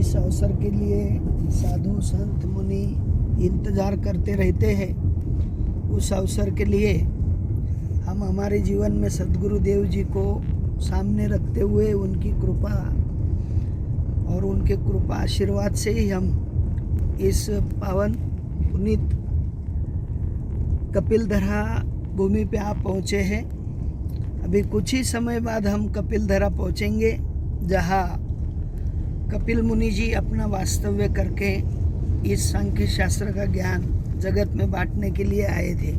जिस अवसर के लिए साधु संत मुनि इंतज़ार करते रहते हैं, उस अवसर के लिए हम हमारे जीवन में सद्गुरु देव जी को सामने रखते हुए उनकी कृपा और उनके कृपा आशीर्वाद से ही हम इस पावन पुनीत कपिलधरा भूमि पे आप पहुँचे हैं। अभी कुछ ही समय बाद हम कपिलधरा पहुँचेंगे, जहाँ कपिल मुनि जी अपना वास्तव्य करके इस सांख्य शास्त्र का ज्ञान जगत में बांटने के लिए आए थे।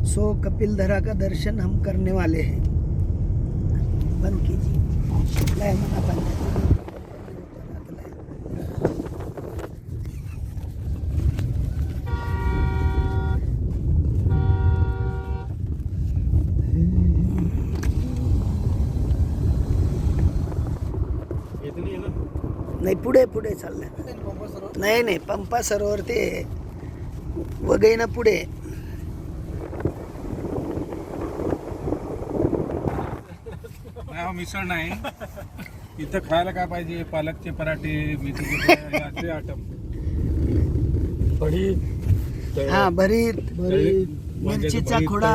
सो कपिलधरा का दर्शन हम करने वाले हैं। बंद कीजिए, लय मना बंद। नाही पुढे पुढे चाललंय, नाही पंपा सरोवर ते वगैरे पुढे. मिसळ नाही इथं खायला काय पाहिजे, पालकचे पराठे, मेथीचे असे आटम, भरीत, हा भरीत मिरचीचा खुडा,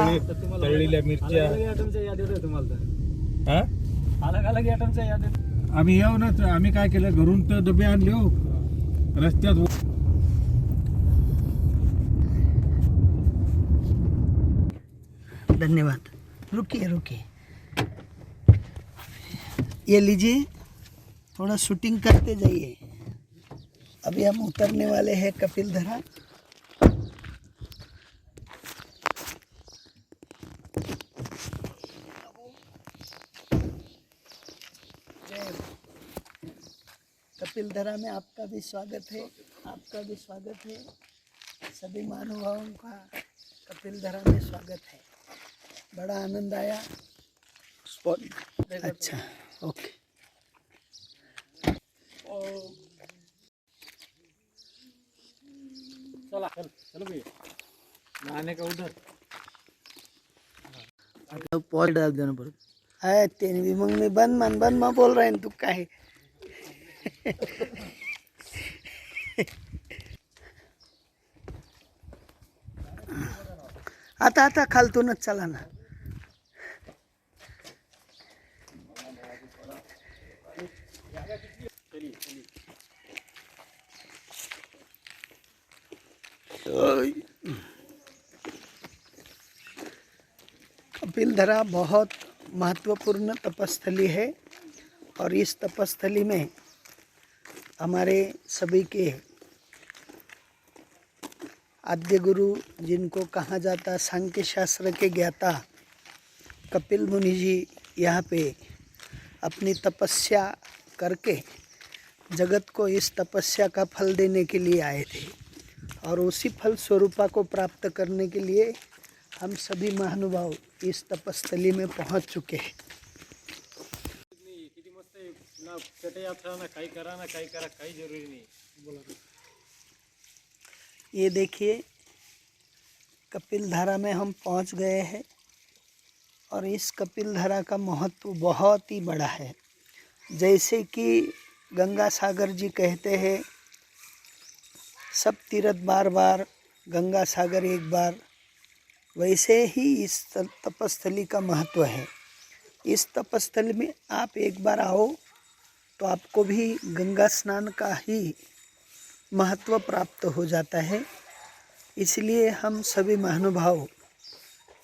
तळलेल्या मिरच्या, अलग अलग आयटमच्या याद आहेत. आम्ही येऊ ना, आम्ही काय केलं, घरून तर डबे आणले हो, रस्त्यात. धन्यवाद. रुकिए रुकिए, ये लीजिए, थोड़ा शूटिंग करते जाइए. अभी हम उतरने वाले हैं कपिलधरा. कपिलधरा में आपका भी स्वागत है, आपका भी स्वागत है. सभी महानुभावों का कपिलधरा में स्वागत है. बड़ा आनंद आया. अच्छा, ओके. चला चलो भैया, नहाने का उधर. आता पॉज डाल देना पड़ेगा. है तेने भी मग मी बंद मा बोल रहा है तू काय. आता खालतूनच चला ना. कपिलधरा बहुत महत्वपूर्ण तपस्थली है और इस तपस्थली में हमारे सभी के आद्य गुरु, जिनको कहा जाता सांख्य शास्त्र के ज्ञाता कपिल मुनि जी, यहाँ पे अपनी तपस्या करके जगत को इस तपस्या का फल देने के लिए आए थे. और उसी फल स्वरूपा को प्राप्त करने के लिए हम सभी महानुभाव इस तपस्थली में पहुंच चुके हैं. किती मस्त आहे ना, चटयात्रा ना, काही करा ना, काही करा, काही जरूरी नाही. बोला. ये देखिए, कपिलधारा में हम पहुंच गए हैं और इस कपिलधारा का महत्व बहुत ही बड़ा है. जैसे कि गंगा सागर जी कहते हैं, सब तीर्थ बार बार, गंगा सागर एक बार, वैसे ही इस तपस्थली का महत्व है. इस तपस्थली में आप एक बार आओ तो आपको भी गंगा स्नान का ही महत्व प्राप्त हो जाता है. इसलिए हम सभी महानुभाव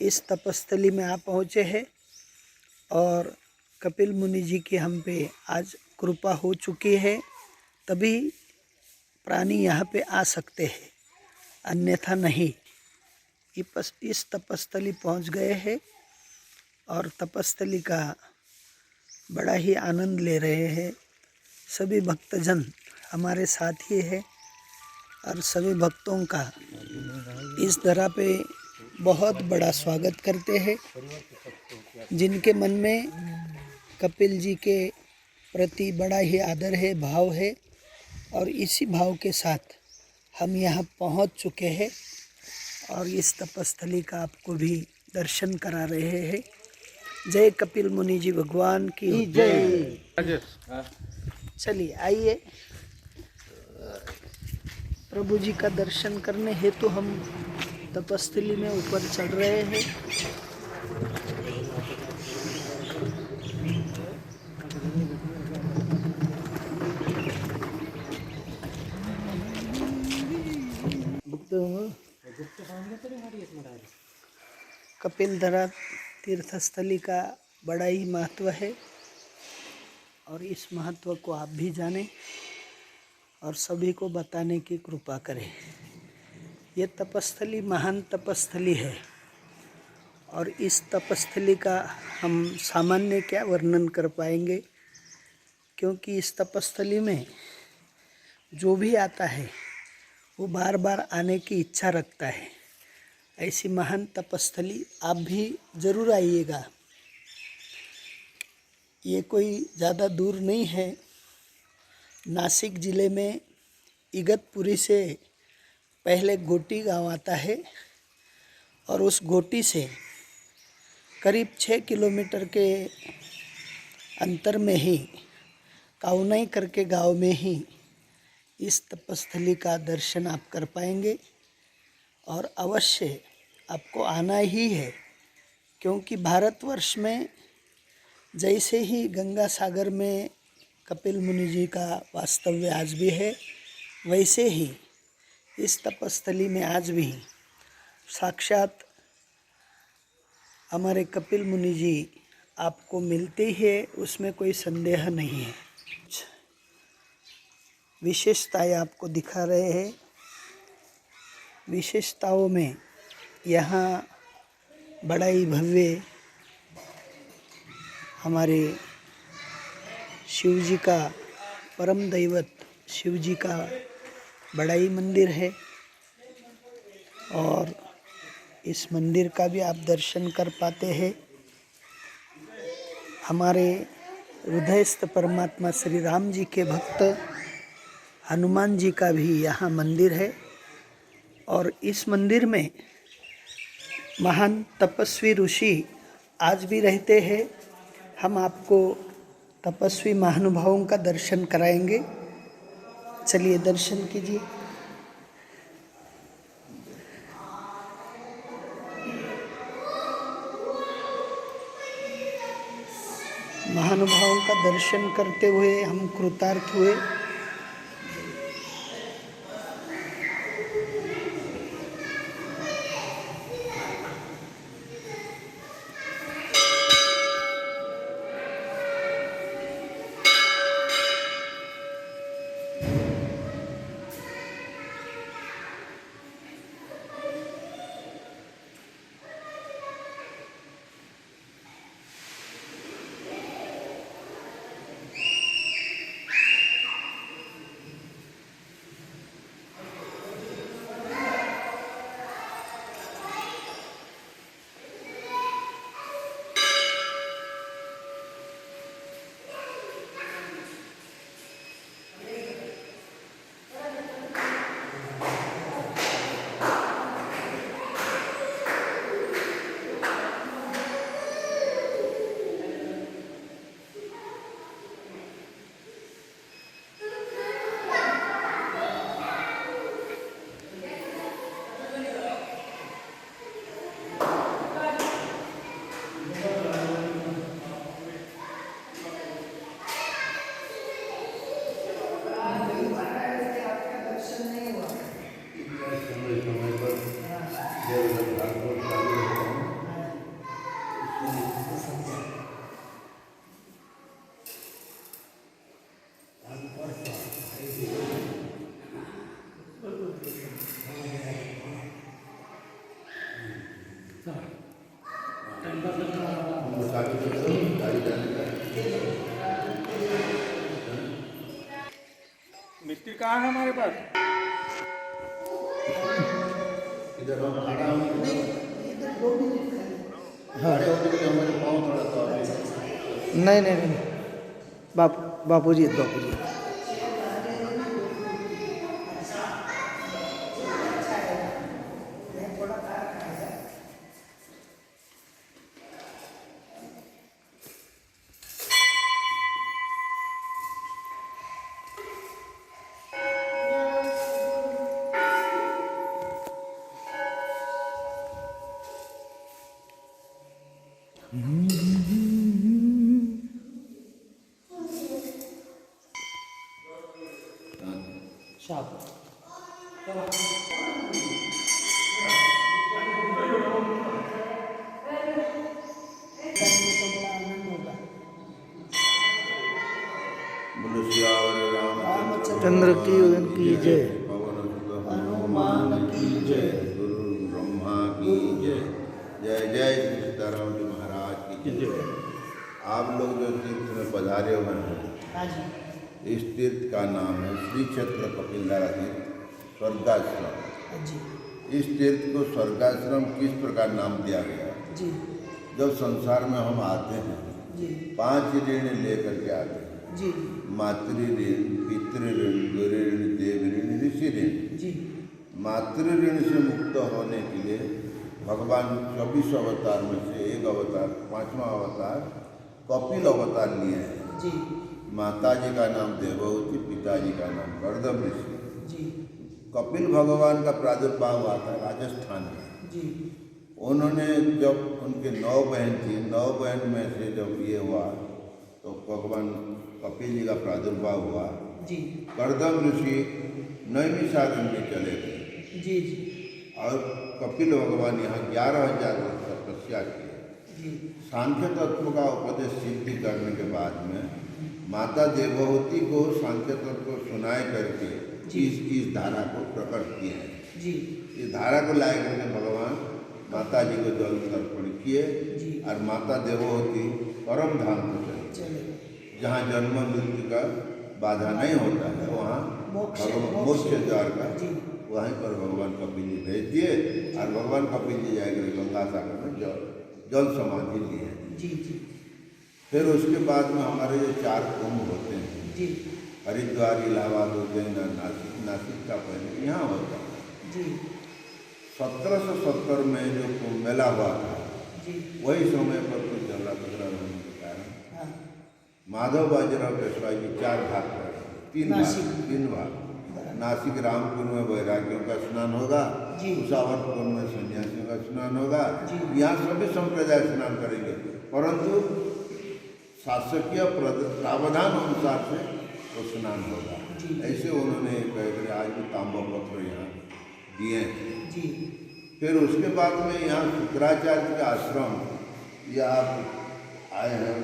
इस तपस्थली में आ पहुँचे हैं और कपिल मुनि जी की हम पे आज कृपा हो चुकी है, तभी प्राणी यहाँ पे आ सकते हैं, अन्यथा नहीं. इस तपस्थली पहुँच गए हैं और तपस्थली का बड़ा ही आनंद ले रहे हैं. सभी भक्तजन हमारे साथ ही है और सभी भक्तों का इस धरा पे बहुत बड़ा स्वागत करते हैं. जिनके मन में कपिल जी के प्रति बड़ा ही आदर है, भाव है, और इसी भाव के साथ हम यहाँ पहुँच चुके हैं और इस तपस्थली का आपको भी दर्शन करा रहे हैं. जय कपिल मुनि जी भगवान की जय. चलिए आइए. प्रभु जी का दर्शन करने हेतु हम तपस्थली में ऊपर चढ़ रहे हैं। कपिलधरा तीर्थस्थली का बड़ा ही महत्व है और इस महत्व को आप भी जानें और सभी को बताने की कृपा करें। ये तपस्थली महान तपस्थली है और इस तपस्थली का हम सामान्य क्या वर्णन कर पाएंगे, क्योंकि इस तपस्थली में जो भी आता है वो बार बार आने की इच्छा रखता है। ऐसी महान तपस्थली आप भी ज़रूर आइएगा। ये कोई ज़्यादा दूर नहीं है। नासिक ज़िले में इगतपुरी से पहले गोटी गांव आता है और उस गोटी से करीब 6 किलोमीटर के अंतर में ही काउनाई करके गांव में ही इस तपस्थली का दर्शन आप कर पाएंगे और अवश्य आपको आना ही है, क्योंकि भारतवर्ष में जैसे ही गंगा सागर में कपिल मुनि जी का वास्तव्य आज भी है, वैसे ही इस तपस्थली में आज भी साक्षात हमारे कपिल मुनि जी आपको मिलते ही है, उसमें कोई संदेह नहीं है। विशेषताएं आपको दिखा रहे हैं। विशेषताओं में यहाँ बड़ा ही भव्य हमारे शिव जी का परम दैवत शिव जी का बड़ा ही मंदिर है और इस मंदिर का भी आप दर्शन कर पाते हैं। हमारे हृदयस्थ परमात्मा श्री राम जी के भक्त हनुमान जी का भी यहाँ मंदिर है और इस मंदिर में महान तपस्वी ऋषि आज भी रहते हैं। हम आपको तपस्वी महानुभावों का दर्शन कराएंगे। चलिए दर्शन कीजिए। महानुभावों का दर्शन करते हुए हम कृतार्थ हुए। मिस्त्री कहाँ है हमारे पास? हाँ नहीं बापूजी साफ। चंद्र की जय। हनुमान की जय। गुरु ब्रह्मा की जय। जय जय सीताराम जी महाराज की जय। आप लोग जो तीर्थ में पधारे हुए हैं, हाँ जी। इस तीर्थ का नाम है श्री क्षेत्र कपिलधारा तीर्थ स्वर्गाश्रम। हाँ जी। इस तीर्थ को स्वर्गाश्रम किस प्रकार नाम दिया गया? जी जब संसार में हम आते हैं, जी 5 ऋण लेकर के आते हैं। जी मातृ ऋण, पितृ ऋण, गुरु ऋण, देव ऋण, ऋषि ऋण। जी मातृ ऋण से मुक्त होने के लिए भगवान 24 अवतार में से एक अवतार, 5वां अवतार कपिल अवतार लिए हैं। जी माता जी का नाम देवहूति, पिताजी का नाम कर्दम ऋषि। जी कपिल भगवान का प्रादुर्भाव हुआ था राजस्थान में। जी उन्होंने जब उनके 9 बहन थी, 9 बहन में से जब ये हुआ तो भगवान कपिल जी का प्रादुर्भाव हुआ। जी कर्दम ऋषि नैमिषारण्य में चले गए जी जी और कपिल भगवान यहाँ 11,000 वर्ष तपस्या किए। जी सांख्य तत्व का उपदेश सिद्धि करने के बाद में माता देवहूति को सांख्य तत्व को सुनाए करके इस धारा को प्रकट किए हैं। जी इस धारा को लाए करके भगवान माता जी को जल तर्पण किए जी और माता देवहूति परम धाम को चले, चले जहाँ जन्म मृत्यु का बाधा नहीं होता है, वहाँ मोक्ष द्वार का जी वहीं पर भगवान कपिल जी भेज दिए और भगवान कपिल जी जाकर गंगा सागर में जल समाधि लिए। जी जी फिर उसके बाद में हमारे जो 4 कुंभ होते हैं, जी हरिद्वार, इलाहाबाद, उज्जैन और नासिक। नासिक का पहले यहाँ होता है। जी 1770 में जो कुंभ मेला हुआ था, जी वही समय पर कुछ झगड़ा तगड़ा होने के कारण हाँ माधव बाजीराव पेशवाई जी 4 भाग कर रहे हैं। 3 भाग। नासिक रामपुर में वैराग्यों का स्नान होगा, जी। उसावरपुर में सन्यासियों का स्नान होगा, जी। यहाँ सभी संप्रदाय स्नान करेंगे, परंतु शासकीय प्रावधान अनुसार से वो स्नान होगा। जी। ऐसे उन्होंने कह आज भी ताम्रपत्र यहाँ दिए हैं। जी फिर उसके बाद में यहाँ शुक्राचार्य का आश्रम, ये आप आए हैं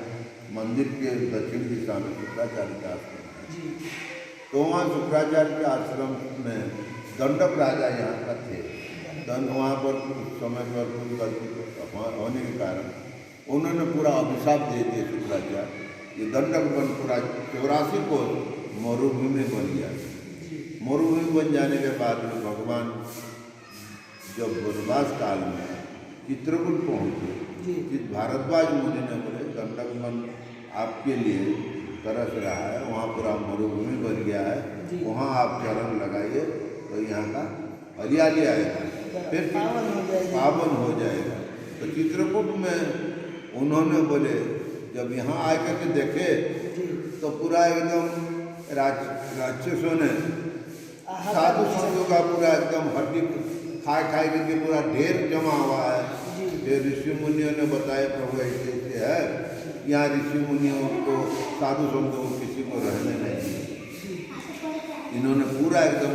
मंदिर के दक्षिण दिशा में शुक्राचार्य का आश्रम है। जी तो वहाँ शुक्राचार्य के आश्रम में दंडक राजा यहाँ का थे। वहाँ पर कुछ समय पर कुछ गलती होने के कारण उन्होंने पूरा अभिशाप दे दिया शुक्राचार्य। ये दंडक वन पूरा 84 को मरुभूमि बन गया। मरुभूमि बन जाने के बाद में भगवान जब वनवास काल में चित्रकूट पहुँचे, जिस भारद्वाज मुनि ने बोले दंडक वन आपके लिए तरस रहा है, वहाँ पूरा मरुभूमि बन गया है, वहाँ आप चरण लगाइए तो यहाँ का हरियाली आएगा, फिर पावन हो जाएगा। तो चित्रकूट में उन्होंने बोले जब यहाँ आकर के देखे तो पूरा एकदम राक्षसों ने साधु संतों का पूरा एकदम हड्डी खाए करके पूरा ढेर जमा हुआ है। फिर ऋषि मुनियों ने बताया प्रभु ऐसे ऐसे है, यहाँ ऋषि मुनियों को साधु संतों को किसी को रहने नहीं दिया। इन्होंने पूरा एकदम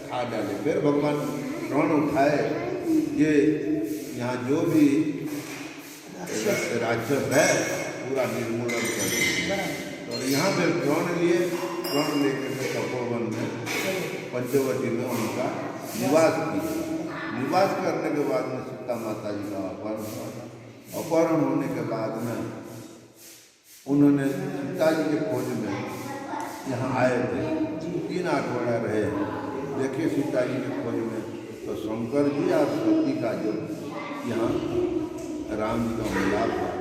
खा डाले। फिर भगवान रण उठाए, ये यहाँ जो भी राक्षस है पूरा निर्मूलन कर दिया। और यहाँ पे रण लिए, रण लेकर के तपोवन में पंचवटी में उनका निवास किया। निवास करने के बाद में सीता माता जी का अपहरण हुआ। अपहरण होने के बाद में उन्होंने सीता जी के खोज में यहाँ आए थे, 3 आठवाड़ा रहे। देखिए सीता जी के खोज में तो शंकर जी और सती का जो यहाँ राम जी का मिलाप हुआ।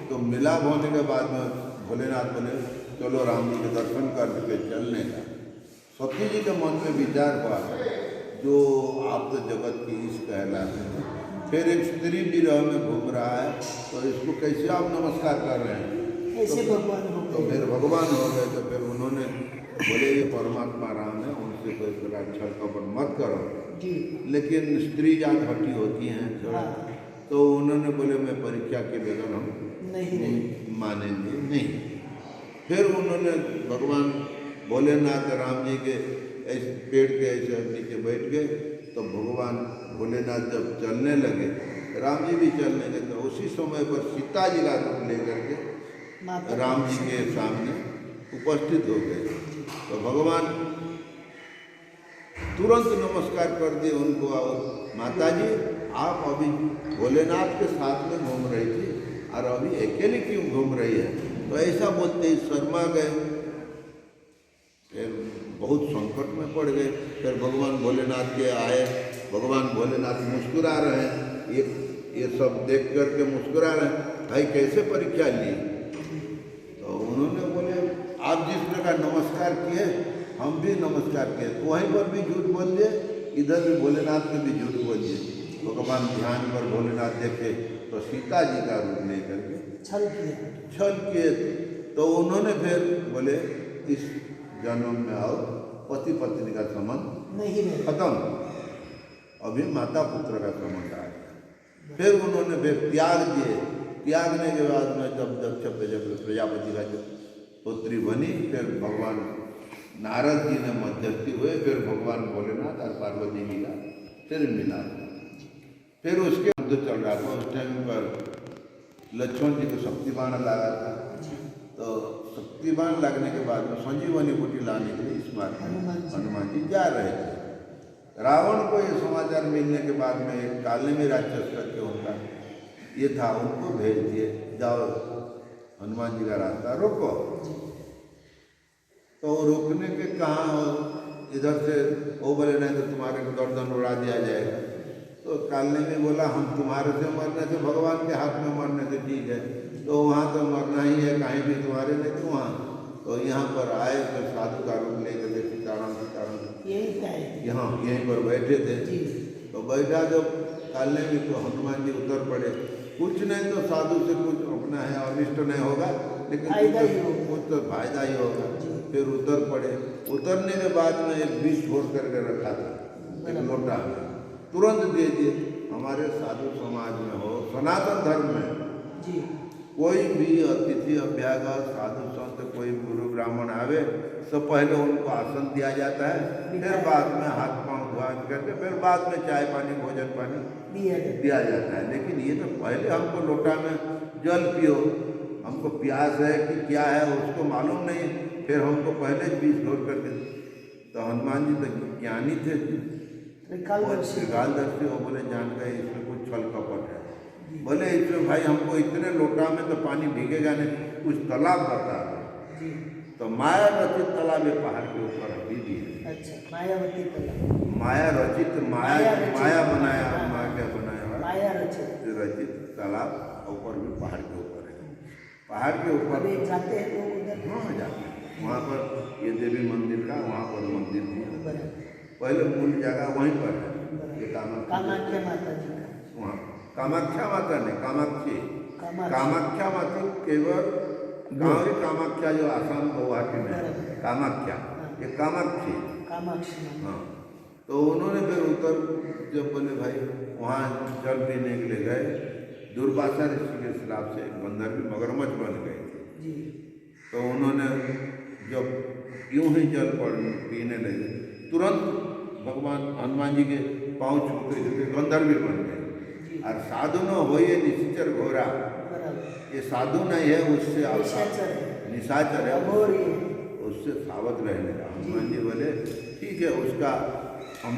तो मिलाप होने के बाद में भोलेनाथ बोले चलो राम जी के दर्शन करके चलने का। सती जी के मन में विचार हुआ जो आप तो जगत की ईश कहलाते हैं, फिर एक स्त्री विरह में घूम रहा है तो इसको कैसे आप नमस्कार कर रहे हैं? ऐसे भगवान हो तो फिर भगवान हो गए। तो फिर उन्होंने बोले ये परमात्मा राम है, उनसे कोई प्रकार छल कपट मत करो। जी लेकिन स्त्री जात हटी होती हैं थोड़ा, हाँ। तो उन्होंने बोले मैं परीक्षा के बगैर हम नहीं मानेंगे नहीं। फिर उन्होंने भगवान भोलेनाथ राम जी के ऐसे पेड़ के ऐसे नीचे बैठ गए, तो भगवान भोलेनाथ जब चलने लगे, राम जी भी चलने लगे, तो उसी समय पर सीता जी का रूप लेकर के राम जी के सामने उपस्थित हो गए। तो भगवान तुरंत नमस्कार कर दिए उनको, और माता जी आप अभी भोलेनाथ के साथ में घूम रही थी और अभी अकेले क्यों घूम रही है? तो ऐसा बोलते ही शर्मा गए, फिर बहुत संकट में पड़ गए। फिर भगवान भोलेनाथ के आए, भगवान भोलेनाथ मुस्कुरा रहे हैं, ये सब देख करके मुस्कुरा रहे हैं, भाई कैसे परीक्षा ली? तो उन्होंने बोले आप जिस प्रकार नमस्कार किए हम भी नमस्कार किए, तो वहीं पर भी झूठ बोल दिए, इधर भी भोलेनाथ ने भी झूठ बोल दिए। भगवान ध्यान पर भोलेनाथ देखे तो सीता जी का रूप लेकर के छल किए। तो उन्होंने फिर बोले इस जन्म में आओ, पति पत्नी का संबंध नहीं खत्म, अभी माता पुत्र का संबंध आ गया। फिर उन्होंने फिर त्याग दिए। त्यागने के बाद में जब प्रजापति का पुत्री बनी, फिर भगवान नारद जी ने मध्यस्थी हुए, फिर भगवान भोलेनाथ और पार्वती जी का फिर मिला। फिर उसके युद्ध चल रहा था, उस टाइम पर लक्ष्मण जी को शक्तिबाण लगा था। तो शक्तिबाण लगने के बाद में संजीवनी बूटी लाने के लिए इस बार हनुमान जी जा रहे थे। रावण को ये समाचार मिलने के बाद में एक काले में राक्षस करके उनका ये था, उनको भेज दिए, जाओ हनुमान जी का रास्ता रोको। तो रोकने के कहाँ इधर से वो बोले नहीं तो तुम्हारे को गर्दन उड़ा दिया जाएगा। तो कालने में बोला हम तुम्हारे से मरने से, भगवान के हाथ में मरने से ठीक है, तो वहाँ तो मरना ही है, कहीं भी तुम्हारे नहीं तो वहाँ। तो यहाँ पर आए तो साधु का रूप लेकर के सीताराम यहाँ यहीं पर बैठे थे। तो बैठा जब कालने में तो हनुमान जी उतर पड़े। कुछ नहीं तो साधु से कुछ अपना है अनिष्ट नहीं होगा, लेकिन कुछ तो फायदा ही होगा। फिर उतर पड़े। उतरने के बाद में एक बीज छोड़ करके रखा था, एक लोटा में, तुरंत दे दिए। हमारे साधु समाज में हो, सनातन धर्म में कोई भी अतिथि अभ्यागत साधु संत कोई गुरु ब्राह्मण आवे तो पहले उनको आसन दिया जाता है, फिर बाद में हाथ पांव धुआ करके फिर बाद में चाय पानी भोजन पानी दिया जाता है। लेकिन ये तो पहले हमको लोटा में जल पियो, हमको प्यास है कि क्या है उसको मालूम नहीं, फिर हमको पहले बीज छोड़ करके। तो हनुमान जी तो ज्ञानी थे, त्रिकालदर्शी, वो बोले जान गए इसमें कुछ छल कपट है। बोले इसमें भाई हमको इतने लोटा में तो पानी भीगेगा नहीं, कुछ तालाब बता दो। तो माया रचित तालाब है पहाड़ के ऊपर अभी भी है। अच्छा, मायावती तालाब, माया रचित, माया बनाया, माया बनाया, माया रचित तालाब ऊपर भी पहाड़ के ऊपर है। पहाड़ के ऊपर जाते हैं लोग उधर, हाँ जाते हैं। वहाँ पर ये देवी मंदिर का वहाँ पर मंदिर भी है, पहले मूल जगह वहीं पर है। ये कामाख्या माता जी का, वहाँ कामाख्या माता ने कामाख्या माता केवल गाँव ही कामाख्या जो आसाम गुवाहाटी में है, कामाख्या, ये कामाक्षी। हाँ, तो उन्होंने फिर उतर जब बोले भाई वहाँ जल पीने के लिए गए, दुर्वासा ऋषि के खिलाफ से बंदर भी मगरमच्छ बन गए थे। तो उन्होंने जब यूं ही जल पीने लगे, तुरंत भगवान हनुमान जी के पाँव छूते छूते गंधर्व बन गए। और साधु न हो ये निशाचर घोरा, ये साधु नहीं है, उससे आप निशाचर है, उससे सावध रहने का। हनुमान जी बोले ठीक है, उसका हम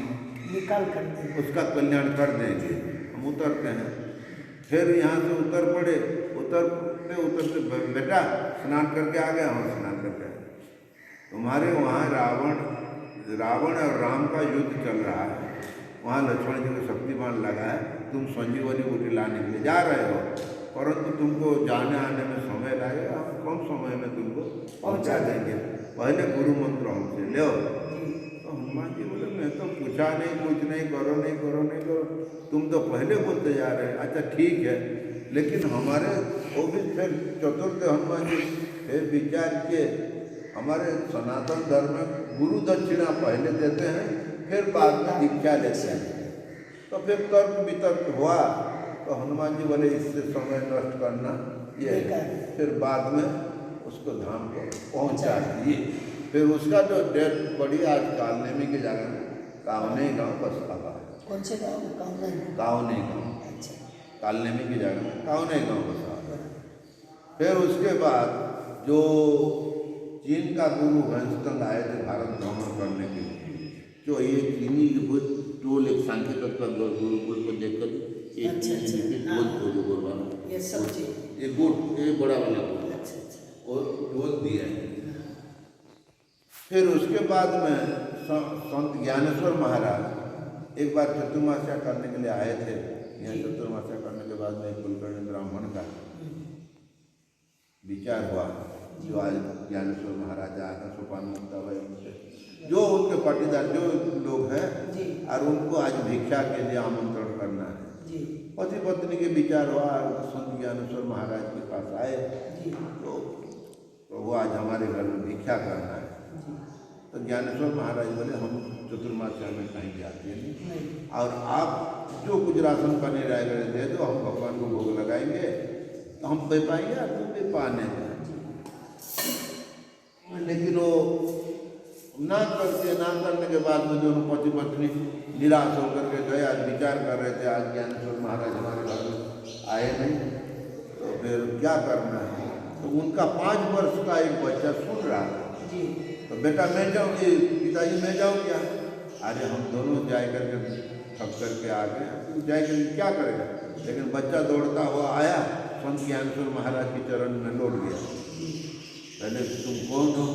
निकाल कर देंगे, उसका कल्याण कर देंगे। हम उतरते हैं, फिर यहाँ से उतर पड़े। उतरते बेटा स्नान करके आ गया, हम स्नान करके आए। तुम्हारे वहाँ रावण और राम का युद्ध चल रहा है, वहाँ लक्ष्मण जी को शक्तिबाण लगा है, तुम संजीवनी बूटी लाने के लिए जा रहे हो, परंतु तुमको जाने आने में समय लगेगा, हम कम समय में तुमको पहुँचा देंगे, पहले गुरु मंत्र हमसे ले। तो हनुमान जी बोले मैं तो पूछा नहीं, कुछ नहीं, करो, तुम तो पहले बोलते जा रहे हैं। अच्छा ठीक है, लेकिन हमारे वो भी फिर चतुर्थ हनुमान जी फिर विचार किए, हमारे सनातन धर्म में गुरु दक्षिणा पहले देते हैं, फिर बाद में दीक्षा लेते हैं। तो फिर तर्क वितर्क हुआ, तो हनुमान जी बोले इससे समय नष्ट करना ये है। फिर बाद में उसको धाम को पहुंचा दिए। फिर उसका जो डेथ बड़ी आज कालनेमी की जगह में कावने गाँव बसता है। कौन से गाँव में? कावना? कावने गाँव, अच्छा। कालनेमी की जगह में कावने गाँव बसा है। फिर उसके बाद जो चीन का गुरु वंशतंग आए थे भारत भ्रमण करने के लिए, जो ये चीनी टोल एक सांख्य तत्व गुरुकुल को देखकर एक टोल को जो गुरबाना ये सब चीज एक गुट ये बड़ा वाला गुट अच्छा अच्छा और टोल दिया है। फिर उसके बाद में संत ज्ञानेश्वर महाराज एक बार चतुर्मास्या करने के लिए आए थे यहाँ। चतुर्मास्या करने के बाद में कुलकर्णी ब्राह्मण का विचार हुआ, जो आज ज्ञानेश्वर महाराज आकर सोपान मुक्ता भाई जो उनके पाटीदार जो लोग हैं और उनको आज भिक्षा के लिए आमंत्रण करना है। पति पत्नी के विचार हुआ, संत ज्ञानेश्वर महाराज के पास आए तो वो आज हमारे घर में भिक्षा करना है। तो ज्ञानेश्वर महाराज बोले हम चतुर्मास्या में कहीं जाते नहीं, और आप जो कुछ राशन पानी रहेगा दे दो, हम भगवान को भोग लगाएंगे तो हम पे पाएंगे और तुम भी पाने दें। लेकिन वो ना करने के बाद में दोनों पति पत्नी निराश होकर के गए। आज विचार कर रहे थे आज ज्ञानेश्वर महाराज हमारे घर में आए नहीं, तो फिर क्या करना है। तो उनका 5 वर्ष का एक बच्चा सुन रहा था, तो बेटा मैं जाऊँ, पिताजी मैं जाऊँ क्या? अरे हम दोनों जाए करके थक करके आ गए, तू जाए करके क्या करेगा? लेकिन बच्चा दौड़ता हुआ आया, संत ज्ञानेश्वर महाराज के चरण में लौट गया। पहले तुम कौन हो?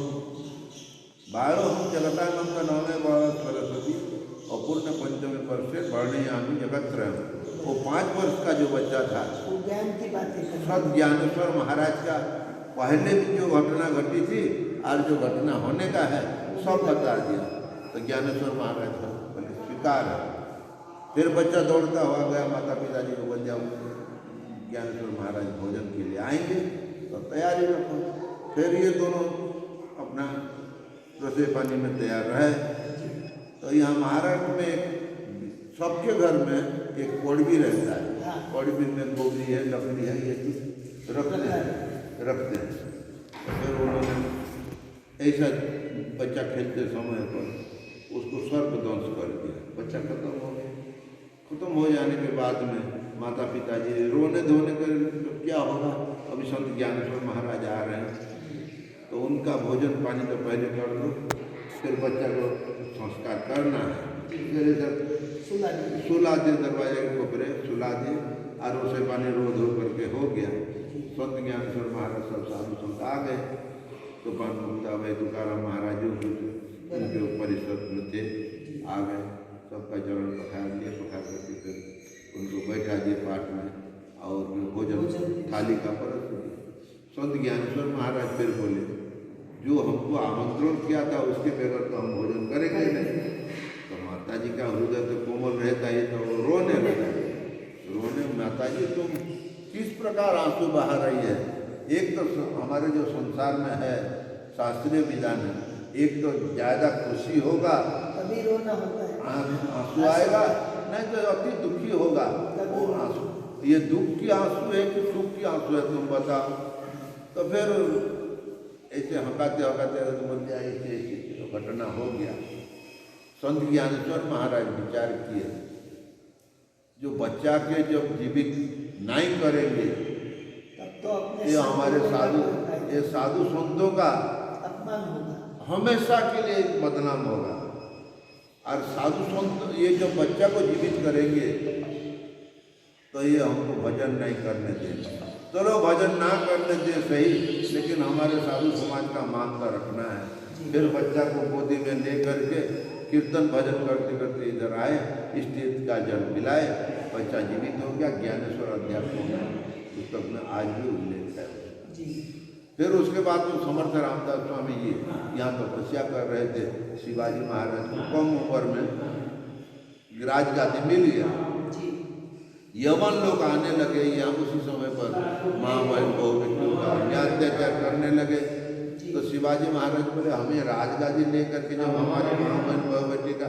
बारो हम जगतानंद का नाम है बाबा सरस्वती और पूर्ण पंचमी पर से बढ़ने आमी जगत रहे। वो 5 वर्ष का जो बच्चा था, ज्ञान की बातें संत ज्ञानेश्वर महाराज का पहले भी जो घटना घटी थी और जो घटना होने का है सब बता दिया। तो ज्ञानेश्वर महाराज बोले स्वीकार है। फिर बच्चा दौड़ता हुआ गया, माता पिताजी को बोल जाओ ज्ञानेश्वर महाराज भोजन के लिए आएंगे तो तैयारी रखो। फिर ये दोनों अपना रसोई पानी में तैयार रहे। तो यहाँ महाराष्ट्र में सबके घर में एक कोड़वी रहता है, कोड़वी में गोबरी है, लकड़ी है, ये चीज रखते हैं। तो फिर उन्होंने ऐसा बच्चा खेलते समय पर उसको सर्पदंश कर दिया। बच्चा खत्म हो गया। खत्म हो जाने के बाद में माता पिताजी रोने धोने कर तो क्या होगा, अभी संत ज्ञानेश्वर महाराज आ रहे हैं तो उनका भोजन पानी तो पहले कर दो, फिर बच्चा को संस्कार करना है। फिर इधर सुला दे, दरवाजे के ऊपर सुला दे और उसे पानी रो धो करके हो गया। संत ज्ञानेश्वर महाराज सब साधु संत आ गए, तो पान मुक्ता भाई तुकाराम महाराज उनके परिषद में थे, आ गए, सबका चरण पखार दिए। पखार करके फिर उनको बैठा दिए पाठ में और भोजन थाली का परस दिया। संत ज्ञानेश्वर महाराज फिर बोले जो हमको आमंत्रण किया था उसके बगैर तो हम भोजन करेंगे नहीं। तो माता जी का हृदय तो कोमल रहता है, तो वो रोने लगा। रोने, माता जी तुम किस प्रकार आंसू बहा रही है? एक तो हमारे जो संसार में है शास्त्रीय विधान है, एक तो ज़्यादा खुशी होगा तभी रोना होता है, आंसू आएगा, नहीं तो अति दुखी होगा वो आंसू। ये दुख की आंसू है कि सुख की आंसू है, तुम बताओ। तो फिर ऐसे हकाते तो बोल दिया ऐसे घटना हो गया। संत ज्ञानेश्वर महाराज विचार किए जो बच्चा के जब जीवित नहीं करेंगे तब तो अपने ये हमारे साधु, ये साधु संतों का अपमान होगा, हमेशा के लिए बदनाम होगा। और साधु संत ये जो बच्चा को जीवित करेंगे तो ये हमको भजन नहीं करने देंगे। चलो भजन ना करने दे सही, लेकिन हमारे साधु समाज का मान का रखना है। फिर बच्चा को गोदी में ले करके कीर्तन भजन करते करते इधर आए, स्टेज का जल पिलाए, बच्चा जीवित हो गया। ज्ञानेश्वर अध्यात्म पुस्तक में आज भी उल्लेख है। फिर उसके बाद तो समर्थ रामदास स्वामी जी यहाँ तपस्या कर रहे थे। शिवाजी महाराज को कम उम्र में राजगादी मिल गया। यवन लोग आने लगे यहाँ उसी समय पर, माँ बहन बहू बेटियों का अत्याचार करने लगे। तो शिवाजी महाराज बोले हमें राजगादी लेकर के जब हमारे माँ बहन बहू बेटी का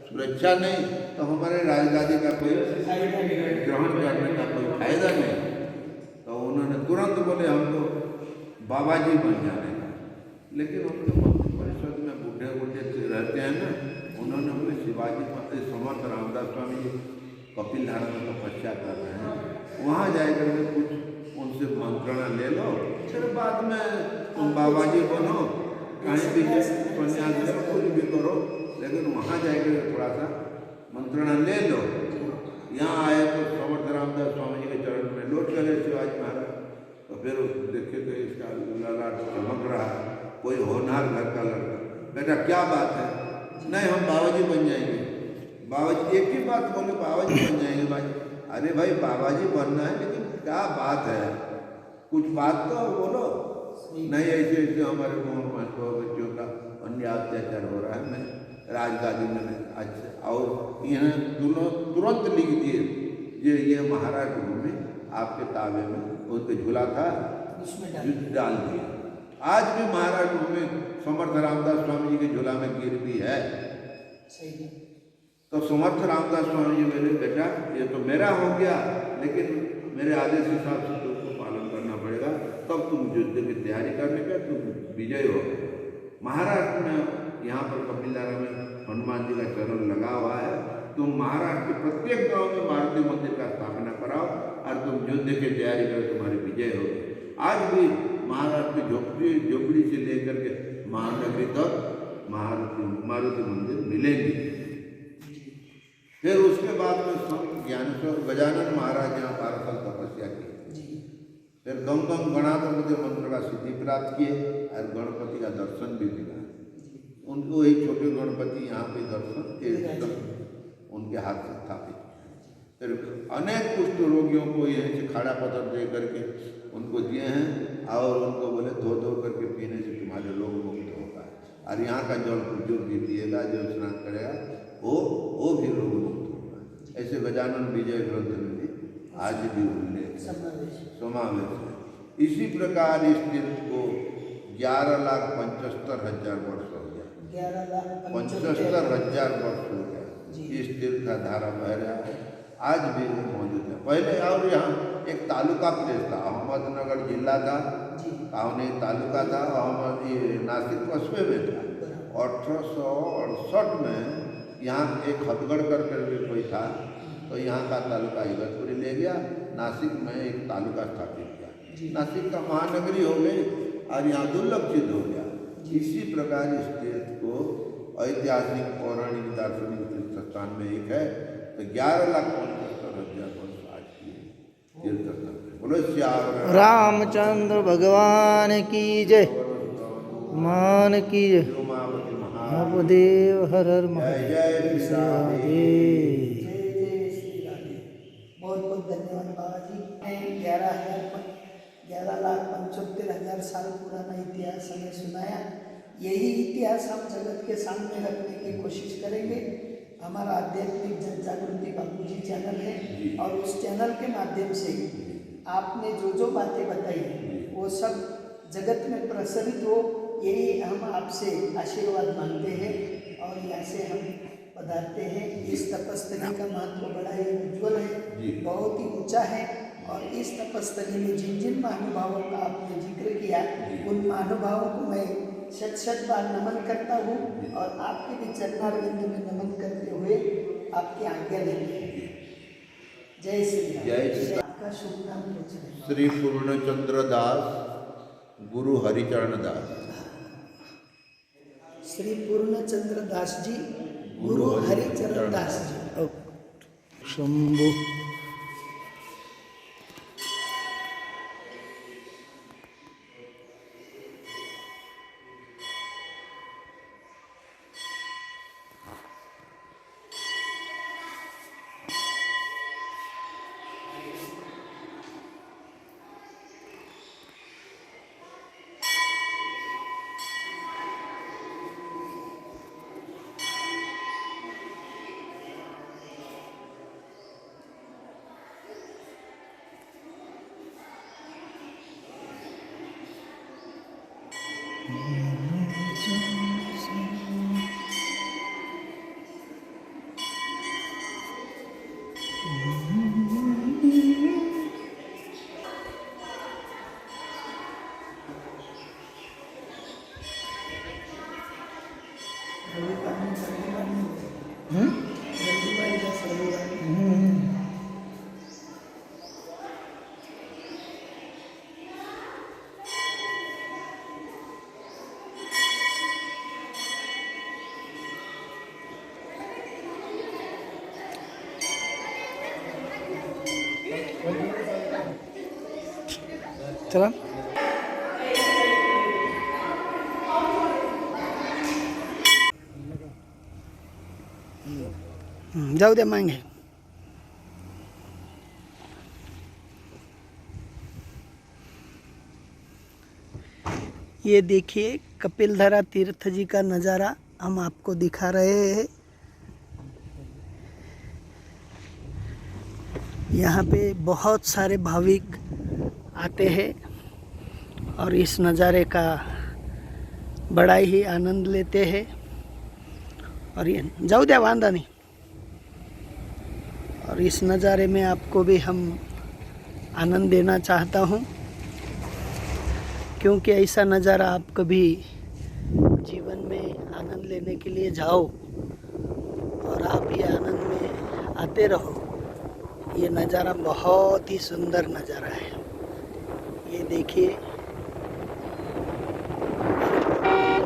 सुरक्षा नहीं तो हमारे राजगादी का कोई ग्रहण करने का कोई फायदा नहीं। तो उन्होंने तुरंत बोले हमको बाबा जी बन जाने का। लेकिन उनके मंत्री परिषद में शिवाजी समर्थ रामदास स्वामी जी कपिल धारा में तपस्या कर रहे हैं, वहाँ जाकर के कुछ उनसे मंत्रणा ले लो, फिर बाद में तुम बाबा जी बनो, कहीं भी संन्यास लो, कुछ भी करो, लेकिन वहाँ जाकर थोड़ा सा मंत्रणा ले लो। यहाँ आए तो समर्थ रामदास स्वामी जी के चरण में लौट गए शिवाजी महाराज। तो फिर देखे तो इसका ललाट चमक रहा, कोई होनहार घर का लड़का, बेटा क्या बात है? नहीं हम बाबा जी बन जाएंगे। बाबा जी एक ही बात बोले, बाबा जी बन जाएंगे भाई। अरे भाई बाबा जी बनना है, लेकिन क्या बात है, कुछ बात तो बोलो। नहीं ऐसे ऐसे हमारे बच्चों का अन्य अत्याचार हो रहा है, मैं राजगादी में अच्छा। और यह तुरंत लिख दिए ये महाराज भूमि आपके ताबे में, उनके झूला था डाल दिया। आज भी महाराज भूमि समर्थ रामदास स्वामी जी के झूला में गिर भी है। तो समर्थ रामदास स्वामी जी मेरे बेटा ये तो मेरा हो गया, लेकिन मेरे आदेश के हिसाब से तुमको पालन करना पड़ेगा, तब तुम युद्ध की तैयारी करने का तुम विजय हो। महाराष्ट्र में यहाँ पर कपिलधारा में हनुमान जी का चरण लगा हुआ है, तुम महाराष्ट्र के प्रत्येक गांव में मारुति मंदिर का स्थापना कराओ और तुम युद्ध की तैयारी करो, तुम्हारी विजय होगी। आज भी महाराष्ट्र की झोपड़ी से लेकर के महानगरी तक मारुति मंदिर मिलेंगे। फिर उसके बाद में संत ज्ञानेश्वर गजानन महाराज यहाँ 12 साल तपस्या की, फिर गम गम गणाधिपति मंत्र का सिद्धि प्राप्त किए और गणपति का दर्शन भी मिला। उनको एक छोटे गणपति यहाँ पे दर्शन उनके हाथ से स्थापित। फिर अनेक कुष्ठ रोगियों को यहीं से खाड़ा पत्थर दे करके उनको दिए हैं और उनको बोले धो धो करके पीने से तुम्हारे रोग मुक्त होगा। और यहाँ का जल जो भी पिएगा, जो स्नान करेगा वो भी रोग मुक्त होगा। ऐसे गजानन विजय ग्रंथ में भी आज भी उल्लेख समावेश है। इसी प्रकार इस तीर्थ को 11,75,000 वर्ष हो गया, 75,000 वर्ष हो गया इस तीर्थ का धारा बह रहा है, आज भी वो मौजूद है। पहले और यहाँ एक तालुका प्लेस था, अहमदनगर जिला था, कावनी तालुका था, नासिक कस्बे में था। 1868 में यहाँ एक हथगढ़ करके कोई था, तो यहाँ का तालुका इगतपुरी ले गया, नासिक में एक तालुका स्थापित किया, नासिक का महानगरी हो गई और यहाँ दुर्लभ सिद्ध हो गया। इसी प्रकार इस तीर्थ को ऐतिहासिक पौराणिक दार्शनिक तीर्थ स्थान में एक है। तो 11,75,000 वर्ष आज की तीर्थ स्थान। बोलो श्याम रामचंद्र भगवान की जय, मान की जय, महादेव हर हर महादेव। जय जय श्री राधे। बहुत बहुत धन्यवाद बाबा जी ने 11,75,000 साल पुराना इतिहास हमें सुनाया। यही इतिहास हम जगत के सामने रखने की कोशिश करेंगे। हमारा आध्यात्मिक जन जागृति बापू जी चैनल है और उस चैनल के माध्यम से आपने जो बातें बताई वो सब जगत में प्रसारित हो, यही हम आपसे आशीर्वाद मांगते हैं। और यहाँ से हम पधारते हैं। इस तपस्थली का महत्व बड़ा ही उज्ज्वल है, बहुत ही ऊंचा है। और इस तपस्थली में जिन जिन महानुभावों का आपने जिक्र किया, उन महानुभावों को मैं शत बार नमन करता हूँ और आपके भी चरणारविंद में नमन करते हुए आपकी आज्ञा लेते हैं। जय श्री राम। जय श्री राम। आपका शुभ नाम पूछें। श्री पूर्णचंद्र दास, गुरु हरिचरण दास। श्री पूर्णचंद्र दास जी, गुरु हरिचरण दास जी। शंभु चला जाऊ दे मांगे. ये देखिए कपिलधारा तीर्थ जी का नज़ारा हम आपको दिखा रहे हैं. यहाँ पे बहुत सारे भाविक आते हैं और इस नज़ारे का बड़ा ही आनंद लेते हैं. और ये जाऊ दे वांदा नहीं. और इस नज़ारे में आपको भी हम आनंद देना चाहता हूँ, क्योंकि ऐसा नज़ारा आप कभी जीवन में आनंद लेने के लिए जाओ और आप ये आनंद में आते रहो. ये नज़ारा बहुत ही सुंदर नज़ारा है. ये देखिए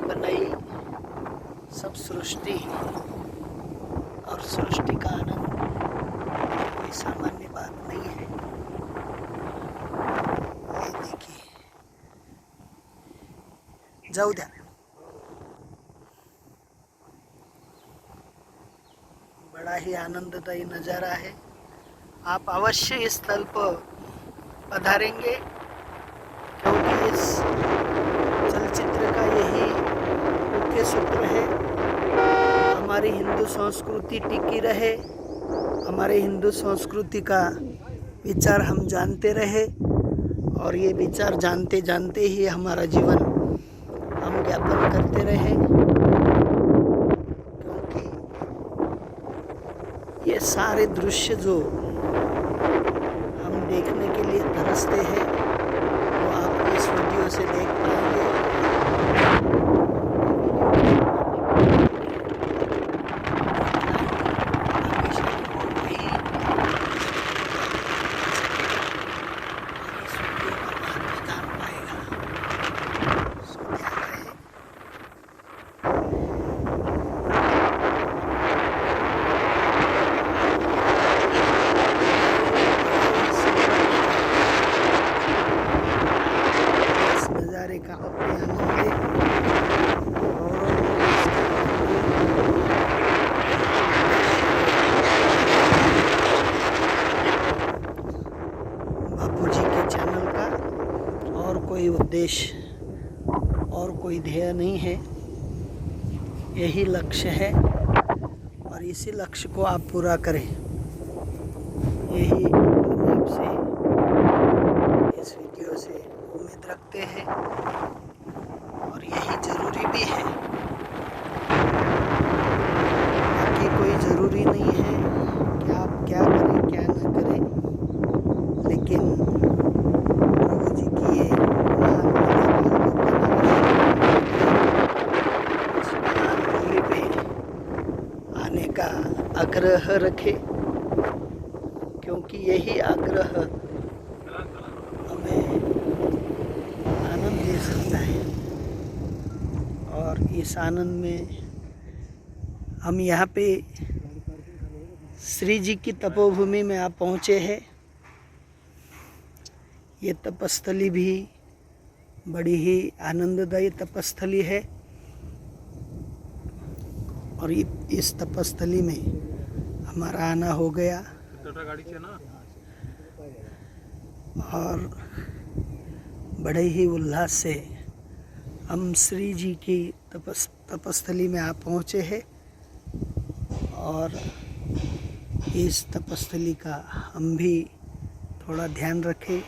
बनाई सब सृष्टि और सृष्टि का आनंद कोई सामान्य बात नहीं है. ये देखिए जाऊ द्या. बड़ा ही आनंददायी नज़ारा है. आप अवश्य इस स्थल पर पधारेंगे, क्योंकि इस चलचित्र का यही मुख्य सूत्र है. हमारी हिंदू संस्कृति टिकी रहे, हमारे हिंदू संस्कृति का विचार हम जानते रहे, और ये विचार जानते जानते ही हमारा जीवन हम ज्ञापन करते रहे. क्योंकि ये सारे दृश्य जो हम देखने के लिए तरसते हैं वो आप इस वीडियो से देख पाएंगे. का अपने आनंद बापू जी के चैनल का और कोई उद्देश्य और कोई ध्येय नहीं है. यही लक्ष्य है और इसी लक्ष्य को आप पूरा करें, यही आपसे इस वीडियो से उम्मीद रखते हैं. और यही ज़रूरी भी है. बाकी कोई ज़रूरी नहीं है कि आप क्या करें क्या ना करें, लेकिन प्रभु जी की ये महान भूमि पे आने का आग्रह रखें, क्योंकि यही आग्रह हमें आनंद दे सकता है. और इस आनंद में हम यहाँ पे श्री जी की तपोभूमि में आप पहुँचे हैं. ये तपस्थली भी बड़ी ही आनंददायी तपस्थली है. और इस तपस्थली में हमारा आना हो गया और बड़े ही उल्लास से हम श्री जी की तपस्थली में आप पहुँचे हैं. और इस तपस्थली का हम भी थोड़ा ध्यान रखें